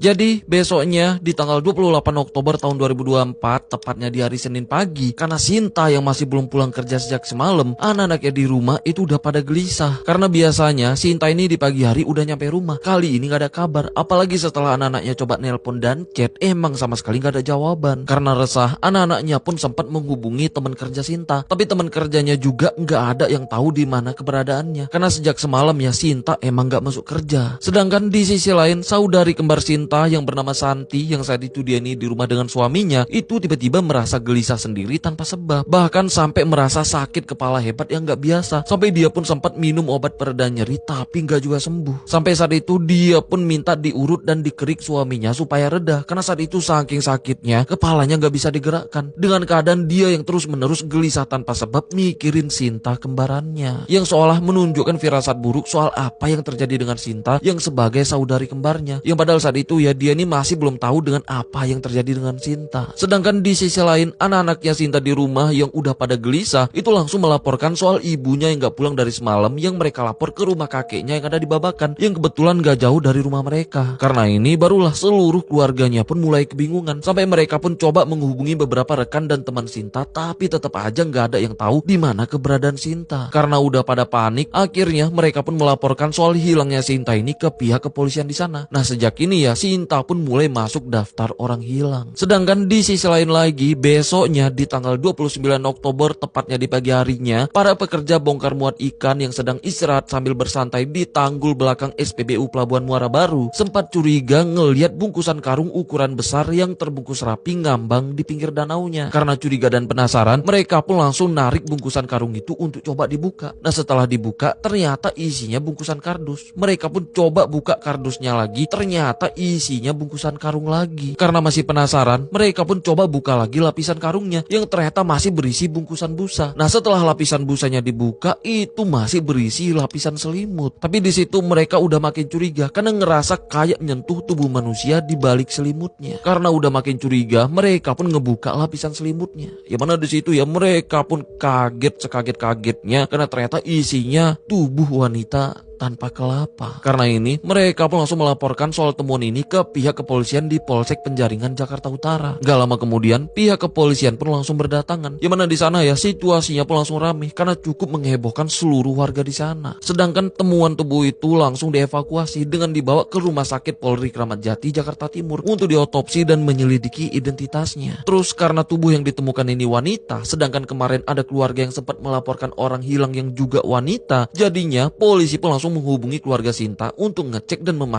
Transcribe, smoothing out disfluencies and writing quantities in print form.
Jadi besoknya di tanggal 28 Oktober tahun 2024, tepatnya di hari Senin pagi, karena Sinta yang masih belum pulang kerja sejak semalam, anak-anaknya di rumah itu udah pada gelisah. Karena biasanya Sinta ini di pagi hari udah nyampe rumah, kali ini gak ada kabar. Apalagi setelah anak-anaknya coba nelpon dan chat, emang sama sekali gak ada jawaban. Karena resah, anak-anaknya pun sempat menghubungi teman kerja Sinta, tapi teman kerjanya juga gak ada yang tahu di mana keberadaannya. Karena sejak semalam ya Sinta emang gak masuk kerja. Sedangkan di sisi lain, saudari kembar Sinta yang bernama Santi yang saat itu dia ini di rumah dengan suaminya itu tiba-tiba merasa gelisah sendiri tanpa sebab, bahkan sampai merasa sakit kepala hebat yang gak biasa, sampai dia pun sempat minum obat pereda nyeri tapi gak juga sembuh. Sampai saat itu dia pun minta diurut dan dikerik suaminya supaya reda, karena saat itu saking sakitnya kepalanya gak bisa digerakkan. Dengan keadaan dia yang terus menerus gelisah tanpa sebab mikirin Sinta kembarannya, yang seolah menunjukkan firasat buruk soal apa yang terjadi dengan Sinta yang sebagai saudari kembarnya, yang padahal saat itu ya dia ini masih belum tahu dengan apa yang terjadi dengan Sinta. Sedangkan di sisi lain, anak-anaknya Sinta di rumah yang udah pada gelisah itu langsung melaporkan soal ibunya yang gak pulang dari semalam, yang mereka lapor ke rumah kakeknya yang ada di Babakan, yang kebetulan gak jauh dari rumah mereka. Karena ini barulah seluruh keluarganya pun mulai kebingungan, sampai mereka pun coba menghubungi beberapa rekan dan teman Sinta, tapi tetap aja gak ada yang tahu di mana keberadaan Sinta. Karena udah pada panik, akhirnya mereka pun melaporkan soal hilangnya Sinta ini ke pihak kepolisian di sana. Nah sejak ini ya Sinta pun mulai masuk daftar orang hilang. Sedangkan di sisi lain lagi, besoknya di tanggal 29 Oktober, tepatnya di pagi harinya, para pekerja bongkar muat ikan yang sedang istirahat sambil bersantai di tanggul belakang SPBU Pelabuhan Muara Baru sempat curiga ngelihat bungkusan karung ukuran besar yang terbungkus rapi ngambang di pinggir danaunya. Karena curiga dan penasaran, mereka pun langsung narik bungkusan karung itu untuk coba dibuka. Nah setelah dibuka, ternyata isinya bungkusan kardus. Mereka pun coba buka kardusnya lagi, ternyata isinya bungkusan karung lagi. Karena masih penasaran, mereka pun coba buka lagi lapisan karungnya yang ternyata masih berisi bungkusan busa. Nah setelah lapisan busanya dibuka, itu masih berisi lapisan selimut. Tapi di situ mereka udah makin curiga karena ngerasa kayak nyentuh tubuh manusia di balik selimutnya. Karena udah makin curiga, mereka pun ngebuka lapisan selimutnya. Ya mana di situ ya mereka pun kaget sekaget-kagetnya karena ternyata isinya tubuh wanita tanpa kelapa. Karena ini, mereka pun langsung melaporkan soal temuan ini ke pihak kepolisian di Polsek Penjaringan, Jakarta Utara. Gak lama kemudian, pihak kepolisian pun langsung berdatangan. Yang mana di sana ya, situasinya pun langsung ramai karena cukup menghebohkan seluruh warga di sana. Sedangkan temuan tubuh itu langsung dievakuasi dengan dibawa ke Rumah Sakit Polri Kramat Jati, Jakarta Timur untuk diotopsi dan menyelidiki identitasnya. Terus karena tubuh yang ditemukan ini wanita, sedangkan kemarin ada keluarga yang sempat melaporkan orang hilang yang juga wanita, jadinya polisi pun langsung menghubungi keluarga Sinta untuk ngecek dan